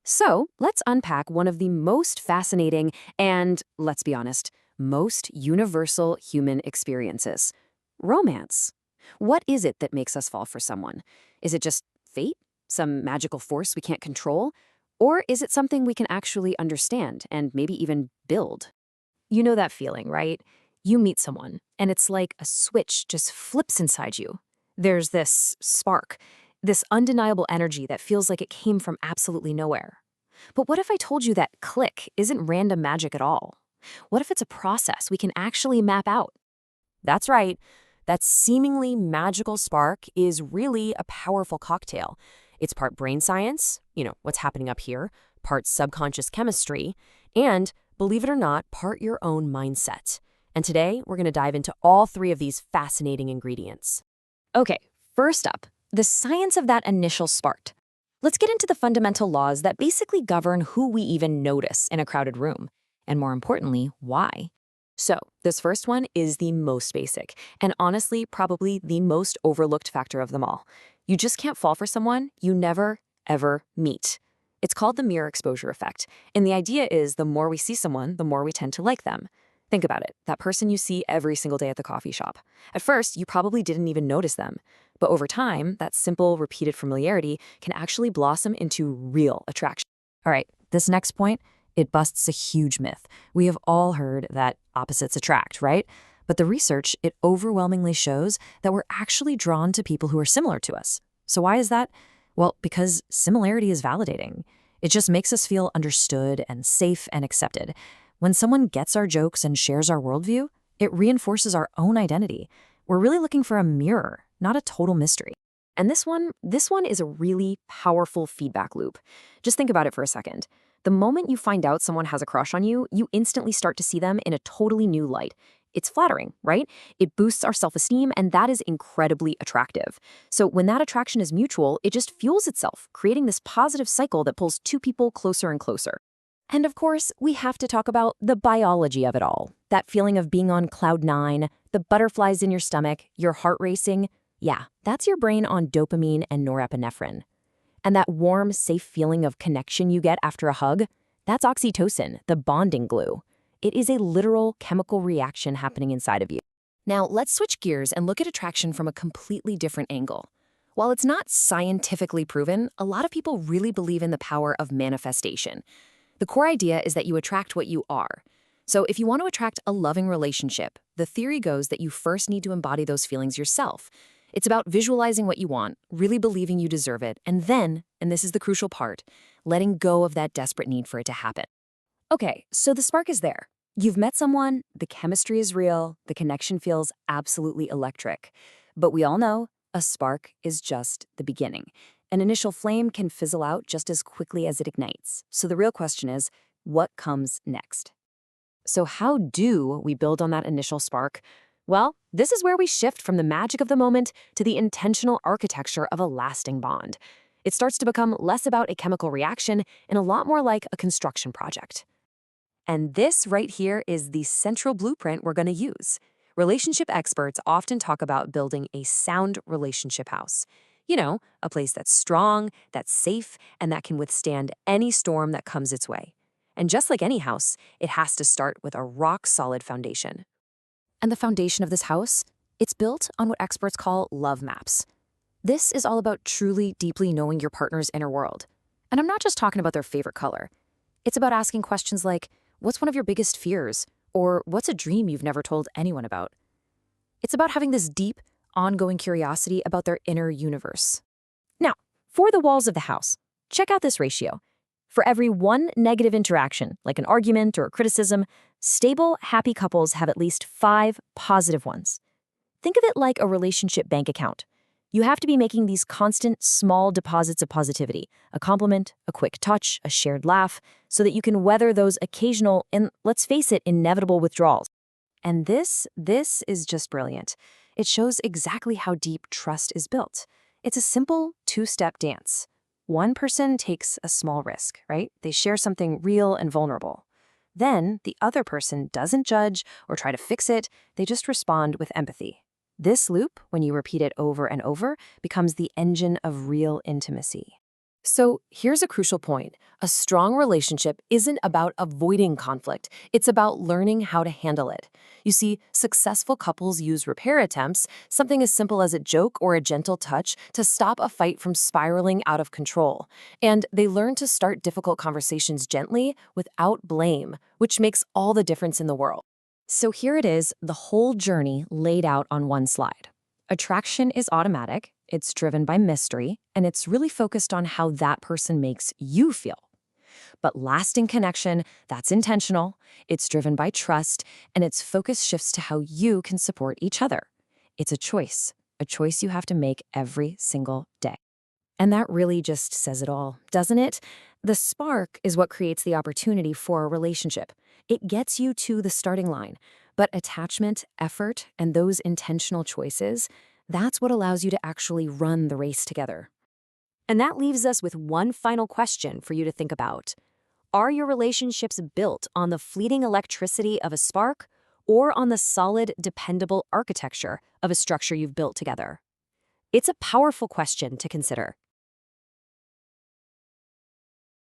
So let's unpack one of the most fascinating and, let's be honest, most universal human experiences: romance. What is it that makes us fall for someone? Is it just fate? Some magical force we can't control? Or is it something we can actually understand and maybe even build? You know that feeling, right? You meet someone, and it's like a switch just flips inside you. There's this spark, this undeniable energy that feels like it came from absolutely nowhere. But what if I told you that click isn't random magic at all? What if it's a process we can actually map out? That's right. That seemingly magical spark is really a powerful cocktail. It's part brain science, what's happening up here, part subconscious chemistry, and, believe it or not, part your own mindset. And today, we're going to dive into all three of these fascinating ingredients. Okay, first up, the science of that initial spark. Let's get into the fundamental laws that basically govern who we even notice in a crowded room, and more importantly, why. So, this first one is the most basic, and honestly, probably the most overlooked factor of them all. You just can't fall for someone you never, ever meet. It's called the mirror exposure effect, and the idea is the more we see someone, the more we tend to like them. Think about it, that person you see every single day at the coffee shop. At first, you probably didn't even notice them, but over time, that simple, repeated familiarity can actually blossom into real attraction. All right, this next point, it busts a huge myth. We have all heard that opposites attract, right? But the research, it overwhelmingly shows that we're actually drawn to people who are similar to us. So why is that? Well, because similarity is validating. It just makes us feel understood and safe and accepted. When someone gets our jokes and shares our worldview, it reinforces our own identity. We're really looking for a mirror, not a total mystery. And this one is a really powerful feedback loop. Just think about it for a second. The moment you find out someone has a crush on you, you instantly start to see them in a totally new light. It's flattering, right? It boosts our self-esteem, and that is incredibly attractive. So when that attraction is mutual, it just fuels itself, creating this positive cycle that pulls two people closer and closer. And of course, we have to talk about the biology of it all. That feeling of being on cloud nine, the butterflies in your stomach, your heart racing. Yeah, that's your brain on dopamine and norepinephrine. And that warm, safe feeling of connection you get after a hug, that's oxytocin, the bonding glue. It is a literal chemical reaction happening inside of you. Now, let's switch gears and look at attraction from a completely different angle. While it's not scientifically proven, a lot of people really believe in the power of manifestation. The core idea is that you attract what you are. So if you want to attract a loving relationship, the theory goes that you first need to embody those feelings yourself. It's about visualizing what you want, really believing you deserve it, and then, and this is the crucial part, letting go of that desperate need for it to happen. Okay, so the spark is there. You've met someone, the chemistry is real, the connection feels absolutely electric. But we all know a spark is just the beginning. An initial flame can fizzle out just as quickly as it ignites. So the real question is, what comes next? So how do we build on that initial spark? Well, this is where we shift from the magic of the moment to the intentional architecture of a lasting bond. It starts to become less about a chemical reaction and a lot more like a construction project. And this right here is the central blueprint we're going to use. Relationship experts often talk about building a sound relationship house. You know, a place that's strong, that's safe, and that can withstand any storm that comes its way. And just like any house, it has to start with a rock-solid foundation. And the foundation of this house? It's built on what experts call love maps. This is all about truly, deeply knowing your partner's inner world. And I'm not just talking about their favorite color. It's about asking questions like, what's one of your biggest fears? Or what's a dream you've never told anyone about? It's about having this deep, ongoing curiosity about their inner universe. Now, for the walls of the house, check out this ratio. For every one negative interaction, like an argument or a criticism, stable, happy couples have at least 5 positive ones. Think of it like a relationship bank account. You have to be making these constant, small deposits of positivity, a compliment, a quick touch, a shared laugh, so that you can weather those occasional and, let's face it, inevitable withdrawals. And this is just brilliant. It shows exactly how deep trust is built. It's a simple 2-step dance. One person takes a small risk, right? They share something real and vulnerable. Then the other person doesn't judge or try to fix it, they just respond with empathy. This loop, when you repeat it over and over, becomes the engine of real intimacy. So here's a crucial point. A strong relationship isn't about avoiding conflict, it's about learning how to handle it. You see, successful couples use repair attempts, something as simple as a joke or a gentle touch, to stop a fight from spiraling out of control. And they learn to start difficult conversations gently, without blame, which makes all the difference in the world. So here it is, the whole journey laid out on one slide. Attraction is automatic, it's driven by mystery, and it's really focused on how that person makes you feel. But lasting connection, that's intentional, it's driven by trust, and its focus shifts to how you can support each other. It's a choice you have to make every single day. And that really just says it all, doesn't it? The spark is what creates the opportunity for a relationship. It gets you to the starting line. But attachment, effort, and those intentional choices, that's what allows you to actually run the race together. And that leaves us with one final question for you to think about. Are your relationships built on the fleeting electricity of a spark or on the solid, dependable architecture of a structure you've built together? It's a powerful question to consider.